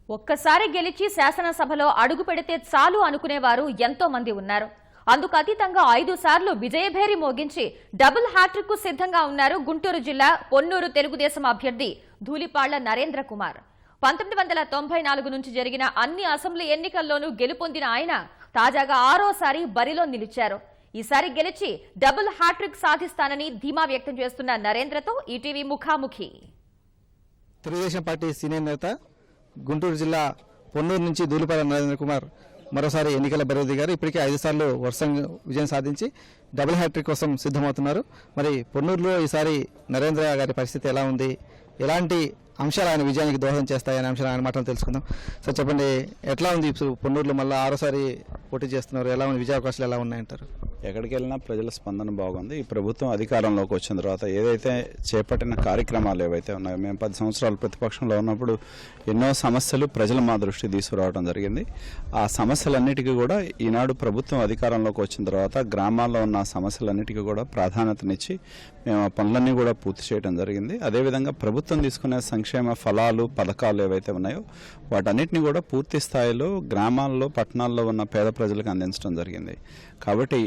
ఒక్కసారి గెలిచి శాసనసభలో అడుగు పెడితే చాలు అనుకునేవారు ఎంతో మంది ఉన్నారు. అందుకు అతీతంగా 5 సార్లు విజయభేరి మోగించి డబుల్ హ్యాట్రిక్ కు సిద్ధంగా ఉన్నారు గుంటూరు జిల్లా పొన్నూరు తెలుగుదేశం అభ్యర్థి ధూళిపాళ్ల నరేంద్ర కుమార్. 1994 నుంచి జరిగిన అన్ని అసెంబ్లీ ఎన్నికల్లోనూ గెలుపొందిన ఆయన తాజాగా 6వ బరిలో నిలిచారు. ఈసారి గెలిచి డబుల్ హ్యాట్రిక్ సాధిస్తానని ధీమా వ్యక్తం చేస్తున్న నరేంద్రతో ఈటీవీ ముఖాముఖి. తెలుగుదేశం పార్టీ సీనియర్ నేత గుంటూరు జిల్లా పొన్నూరు నుంచి ధూళిపాళ్ల నరేంద్ర కుమార్ మరోసారి ఎన్నికల బరిలో దిగారు. ఇప్పటికే 5 సార్లు వరుసగా విజయం సాధించి డబుల్ హ్యాట్రిక్ కోసం సిద్ధమవుతున్నారు. మరి పొన్నూరులో ఈసారి నరేంద్ర గారి పరిస్థితి ఎలా ఉంది, ఎలాంటి అంశాలు ఆయన విజయానికి దోహదం చేస్తాయనే అంశాలు ఆయన మాటలు తెలుసుకుందాం. సార్ చెప్పండి, ఎట్లా ఉంది పొన్నూరులో మళ్ళీ 6వ పోటీ చేస్తున్నారు, ఎలా ఉంది, విజయ అవకాశాలు ఎలా ఉన్నాయంటారు? ఎక్కడికి వెళ్ళినా ప్రజల స్పందన బాగుంది. ఈ ప్రభుత్వం అధికారంలోకి వచ్చిన తర్వాత ఏదైతే చేపట్టిన కార్యక్రమాలు ఏవైతే ఉన్నాయో, మేము 10 సంవత్సరాలు ప్రతిపక్షంలో ఉన్నప్పుడు ఎన్నో సమస్యలు ప్రజలు మా దృష్టికి తీసుకురావడం జరిగింది. ఆ సమస్యలన్నిటికీ కూడా ఈనాడు ప్రభుత్వం అధికారంలోకి వచ్చిన తర్వాత గ్రామాల్లో ఉన్న సమస్యలన్నిటికీ కూడా ప్రాధాన్యతనిచ్చి మేము ఆ పనులన్నీ కూడా పూర్తి చేయడం జరిగింది. అదేవిధంగా ప్రభుత్వం తీసుకునే సంక్షేమ ఫలాలు పథకాలు ఏవైతే ఉన్నాయో వాటన్నిటిని కూడా పూర్తి స్థాయిలో గ్రామాల్లో పట్టణాల్లో ఉన్న పేద ప్రజలకు అందించడం జరిగింది. కాబట్టి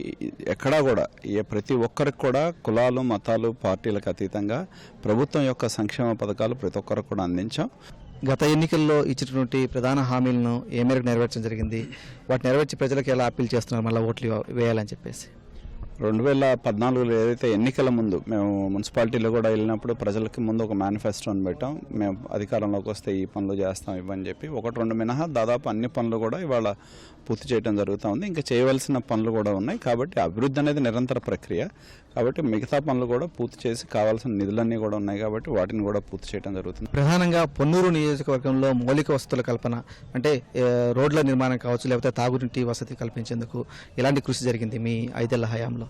ఎక్కడా కూడా ప్రతి ఒక్కరికి కూడా కులాలు మతాలు పార్టీలకు అతీతంగా ప్రభుత్వం యొక్క సంక్షేమ పథకాలు ప్రతి ఒక్కరికి కూడా అందించాం. గత ఎన్నికల్లో ఇచ్చినటువంటి ప్రధాన హామీలను ఏ మేరకు నెరవేర్చడం జరిగింది, వాటి నెరవేర్చి ప్రజలకు ఎలా అప్పీల్ చేస్తున్నారు మళ్ళీ ఓట్లు వేయాలని చెప్పేసి? 2014లో ఏదైతే ఎన్నికల ముందు మేము మున్సిపాలిటీలో కూడా వెళ్ళినప్పుడు ప్రజలకి ముందు ఒక మేనిఫెస్టోని పెట్టాం. మేము అధికారంలోకి వస్తే ఈ పనులు చేస్తాం ఇవని చెప్పి 1-2 మినహా దాదాపు అన్ని పనులు కూడా ఇవాళ పూర్తి చేయడం జరుగుతూ ఉంది. ఇంకా చేయవలసిన పనులు కూడా ఉన్నాయి. కాబట్టి అభివృద్ధి అనేది నిరంతర ప్రక్రియ. కాబట్టి మిగతా పనులు కూడా పూర్తి చేసి కావాల్సిన నిధులన్నీ కూడా ఉన్నాయి కాబట్టి వాటిని కూడా పూర్తి చేయడం జరుగుతుంది. ప్రధానంగా పొన్నూరు నియోజకవర్గంలో మౌలిక వసతుల కల్పన అంటే రోడ్ల నిర్మాణం కావచ్చు, లేకపోతే తాగునీటి వసతి కల్పించేందుకు ఎలాంటి కృషి జరిగింది మీ 5 ఏళ్ల హయాంలో?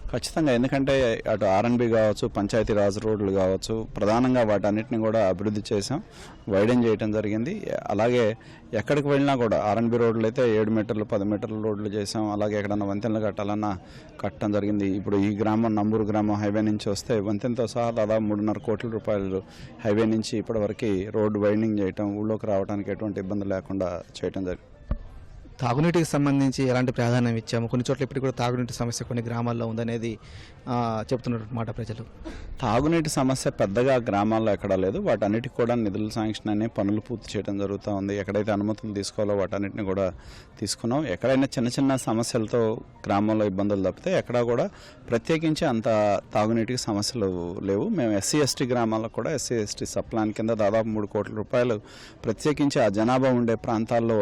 ఖచ్చితంగా, ఎందుకంటే అటు ఆర్ఎన్బి కావచ్చు, పంచాయతీరాజ్ రోడ్లు కావచ్చు, ప్రధానంగా వాటన్నిటిని కూడా అభివృద్ధి చేసాం, వైడెన్ చేయడం జరిగింది. అలాగే ఎక్కడికి వెళ్ళినా కూడా ఆర్ఎన్బి రోడ్లు అయితే 7 మీటర్లు 10 మీటర్ల రోడ్లు చేసాం. అలాగే ఎక్కడన్నా వంతెనలు కట్టాలన్నా కట్టడం జరిగింది. ఇప్పుడు ఈ గ్రామం నంబూరు గ్రామం హైవే నుంచి వస్తే వంతెనతో సహా దాదాపు 3.5 కోట్ల రూపాయలు హైవే నుంచి ఇప్పటివరకు రోడ్డు వైడనింగ్ చేయటం, ఊళ్ళోకి రావడానికి ఎటువంటి ఇబ్బంది లేకుండా చేయడం జరిగింది. తాగునీటికి సంబంధించి ఎలాంటి ప్రాధాన్యం ఇచ్చాము? కొన్ని చోట్ల ఇప్పటికి కూడా తాగునీటి సమస్య కొన్ని గ్రామాల్లో ఉందనేది చెప్తున్నమాట ప్రజలు. తాగునీటి సమస్య పెద్దగా గ్రామాల్లో ఎక్కడా లేదు. వాటన్నిటికి కూడా నిధులు శాంక్షన్ అనే పనులు పూర్తి చేయడం జరుగుతూ ఉంది. ఎక్కడైతే అనుమతులు తీసుకోవాలో వాటన్నిటిని కూడా తీసుకున్నాం. ఎక్కడైనా చిన్న చిన్న సమస్యలతో గ్రామంలో ఇబ్బందులు తప్పితే ఎక్కడా కూడా ప్రత్యేకించి అంత తాగునీటికి సమస్యలు లేవు. మేము SC/ST గ్రామాల్లో కూడా SC/ST సప్లాన్ కింద దాదాపు 3 కోట్ల రూపాయలు ప్రత్యేకించి ఆ జనాభా ఉండే ప్రాంతాల్లో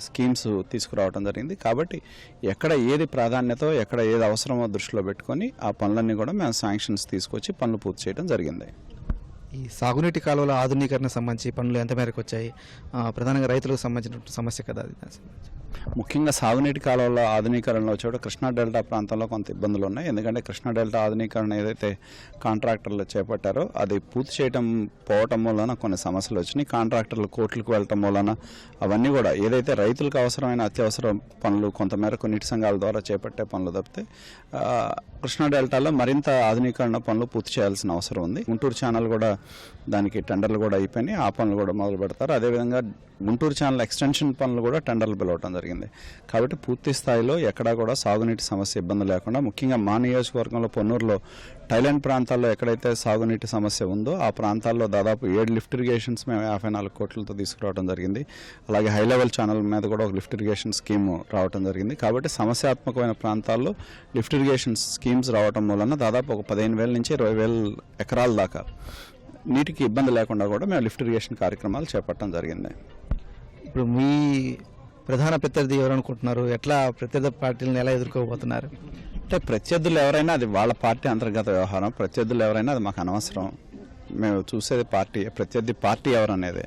స్కీమ్స్ తీసుకురావడం జరిగింది. కాబట్టి ఎక్కడ ఏది ప్రాధాన్యత, ఎక్కడ ఏది అవసరమో దృష్టిలో పెట్టుకొని ఆ పనులన్నీ కూడా మేము శాంక్షన్స్ తీసుకొచ్చి పనులు పూర్తి చేయడం జరిగింది. ఈ సాగునీటి కాలువల ఆధునీకరణ సంబంధించి పనులు ఎంత మేరకు వచ్చాయి? ప్రధానంగా రైతులకు సంబంధించిన సమస్య కదా అది. ముఖ్యంగా సాగునీటి కాలువల ఆధునీకరణలో చోట కృష్ణా డెల్టా ప్రాంతంలో కొంత ఇబ్బందులు ఉన్నాయి. ఎందుకంటే కృష్ణా డెల్టా ఆధునీకరణ ఏదైతే కాంట్రాక్టర్లు చేపట్టారో అది పూర్తి చేయడం పోవటం వలన కొన్ని సమస్యలు వచ్చినాయి. కాంట్రాక్టర్లు కోర్టులకు వెళ్ళటం వలన అవన్నీ కూడా ఏదైతే రైతులకు అవసరమైన అత్యవసర పనులు కొంతమేరకు నీటి సంఘాల ద్వారా చేపట్టే పనులు తప్పితే కృష్ణా డెల్టాలో మరింత ఆధునీకరణ పనులు పూర్తి చేయాల్సిన అవసరం ఉంది. గుంటూరు ఛానల్ కూడా దానికి టెండర్లు కూడా అయిపోయినాయి, ఆ పనులు కూడా మొదలు పెడతారు. అదేవిధంగా గుంటూరు ఛానల్ ఎక్స్టెన్షన్ పనులు కూడా టెండర్లు పిలవటం జరిగింది. కాబట్టి పూర్తి స్థాయిలో ఎక్కడా కూడా సాగునీటి సమస్య ఇబ్బంది లేకుండా, ముఖ్యంగా మా నియోజకవర్గంలో పొన్నూరులో టైలాండ్ ప్రాంతాల్లో ఎక్కడైతే సాగునీటి సమస్య ఉందో ఆ ప్రాంతాల్లో దాదాపు 7 లిఫ్ట్ ఇరిగేషన్స్ మేము 54 కోట్లతో తీసుకురావడం జరిగింది. అలాగే హై లెవెల్ ఛానల్ మీద కూడా ఒక లిఫ్ట్ ఇరిగేషన్ స్కీమ్ రావడం జరిగింది. కాబట్టి సమస్యాత్మకమైన ప్రాంతాల్లో లిఫ్ట్ ఇరిగేషన్ స్కీమ్స్ రావడం వలన దాదాపు ఒక 15,000 నుంచి 20,000 ఎకరాల దాకా నీటికి ఇబ్బంది లేకుండా కూడా మేము లిఫ్ట్ ఇరిగేషన్ కార్యక్రమాలు చేపట్టడం జరిగింది. ఇప్పుడు మీ ప్రధాన ప్రత్యర్థి ఎవరు అనుకుంటున్నారు? ఎట్లా ప్రత్యర్థి పార్టీలను ఎలా ఎదుర్కోబోతున్నారు? అంటే ప్రత్యర్థులు ఎవరైనా అది వాళ్ళ పార్టీ అంతర్గత వ్యవహారం. ప్రత్యర్థులు ఎవరైనా అది మాకు అనవసరం. మేము చూసేది ప్రత్యర్థి పార్టీ ఎవరనేది.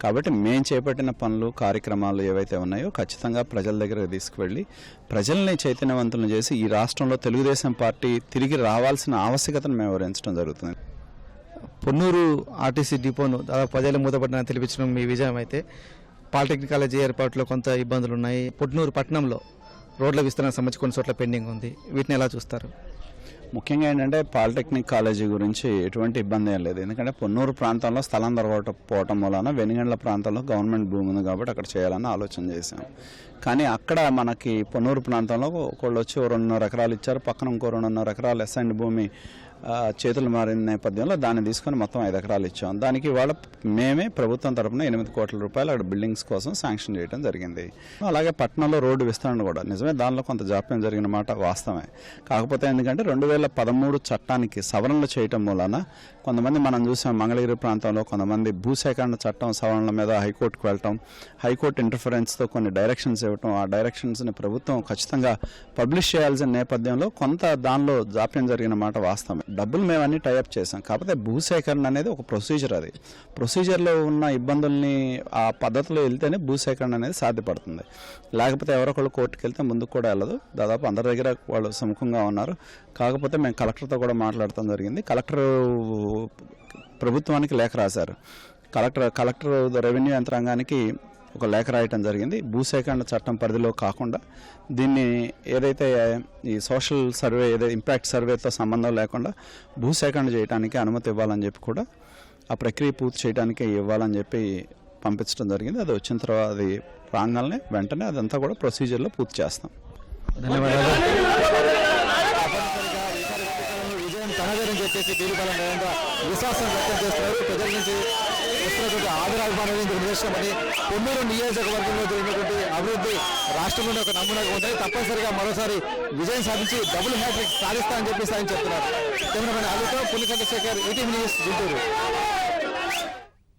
కాబట్టి మేము చేపట్టిన పనులు కార్యక్రమాలు ఏవైతే ఉన్నాయో ఖచ్చితంగా ప్రజల దగ్గరకు తీసుకువెళ్ళి ప్రజల్ని చైతన్యవంతులను చేసి ఈ రాష్ట్రంలో తెలుగుదేశం పార్టీ తిరిగి రావాల్సిన ఆవశ్యకతను మేము వివరించడం జరుగుతుంది. పొన్నూరు ఆర్టీసీ డిపోను దాదాపు 10 ఏళ్ల మూతపడిన తెలిపించడం మీ విజయం అయితే, పాలిటెక్నిక్ కాలేజీ ఏర్పాటులో కొంత ఇబ్బందులు ఉన్నాయి. పొన్నూరు పట్టణంలో రోడ్ల విస్తరణ సంబంధించి కొన్ని చోట్ల పెండింగ్ ఉంది. వీటిని ఎలా చూస్తారు? ముఖ్యంగా ఏంటంటే పాలిటెక్నిక్ కాలేజీ గురించి ఎటువంటి ఇబ్బంది ఏం లేదు. ఎందుకంటే పొన్నూరు ప్రాంతంలో స్థలం దొరకకపోవటం వలన వెనుగండ్ల ప్రాంతంలో గవర్నమెంట్ భూమి ఉంది కాబట్టి అక్కడ చేయాలని ఆలోచన చేశాం. కానీ అక్కడ మనకి పొన్నూరు ప్రాంతంలో ఒకళ్ళు వచ్చి 2.5 ఎకరాలు ఇచ్చారు, పక్కన ఇంకో 2.5 ఎకరాలు ఎస్ఐండ్ భూమి చేతులు మారిన నేపథ్యంలో దాన్ని తీసుకొని మొత్తం 5 ఎకరాలు ఇచ్చాం. దానికి ఇవాళ మేమే ప్రభుత్వం తరఫున 8 కోట్ల రూపాయలు అక్కడ బిల్డింగ్స్ కోసం శాంక్షన్ చేయడం జరిగింది. అలాగే పట్టణంలో రోడ్డు విస్తరణ కూడా నిజమే, దానిలో కొంత జాప్యం జరిగిన మాట వాస్తవమే. కాకపోతే ఎందుకంటే 2013 చట్టానికి సవరణలు చేయటం మూలన కొంతమంది మనం చూసాం మంగళగిరి ప్రాంతంలో కొంతమంది భూసేకరణ చట్టం సవరణల మీద హైకోర్టుకు వెళ్ళటం, హైకోర్టు ఇంటర్ఫరెన్స్తో కొన్ని డైరెక్షన్స్ ఇవ్వటం, ఆ డైరెక్షన్స్ని ప్రభుత్వం ఖచ్చితంగా పబ్లిష్ చేయాల్సిన నేపథ్యంలో కొంత దానిలో జాప్యం జరిగిన మాట వాస్తవమే. డబ్బులు మేము అన్ని టైఅప్ చేసాం. కాకపోతే భూసేకరణ అనేది ఒక ప్రొసీజర్. అది ప్రొసీజర్లో ఉన్న ఇబ్బందుల్ని ఆ పద్ధతిలో వెళ్తేనే భూసేకరణ అనేది సాధ్యపడుతుంది. లేకపోతే ఎవరొకళ్ళు కోర్టుకు వెళ్తే ముందుకు కూడా వెళ్ళదు. దాదాపు అందరి దగ్గర వాళ్ళు సముఖంగా ఉన్నారు. కాకపోతే మేము కలెక్టర్తో కూడా మాట్లాడటం జరిగింది. కలెక్టర్ ప్రభుత్వానికి లేఖ రాశారు. కలెక్టర్ రెవెన్యూ యంత్రాంగానికి ఒక లేఖ రాయటం జరిగింది. భూసేకరణ చట్టం పరిధిలో కాకుండా దీన్ని ఏదైతే ఈ సోషల్ సర్వే ఏదైతే ఇంపాక్ట్ సర్వేతో సంబంధం లేకుండా భూసేకరణ చేయడానికి అనుమతి ఇవ్వాలని చెప్పి కూడా ఆ ప్రక్రియ పూర్తి చేయడానికి ఇవ్వాలని చెప్పి పంపించడం జరిగింది. అది వచ్చిన తర్వాత అది రాగానే వెంటనే అదంతా కూడా ప్రొసీజర్లో పూర్తి చేస్తాం. విజయం తనదని చెప్పేసి దూలిపాలెం నరేంద్ర విశ్వాసం వ్యక్తం చేస్తున్నారు. ప్రజల నుంచి వస్తున్నటువంటి ఆదరాభిమానానికి నిదర్శనమని పొన్నూరు నియోజకవర్గంలో జరిగినటువంటి అభివృద్ధి రాష్ట్రంలోనే ఒక నమూనాగా ఉంటుంది. తప్పనిసరిగా మరోసారి విజయం సాధించి డబుల్ హ్యాట్రిక్ సాధిస్తా అని చెప్పేసి ఆయన చెప్తున్నారు. కెమెరామెన్ అల్లుతో పులికంఠ శేఖర్, ఈటీవీ న్యూస్, గుంటూరు.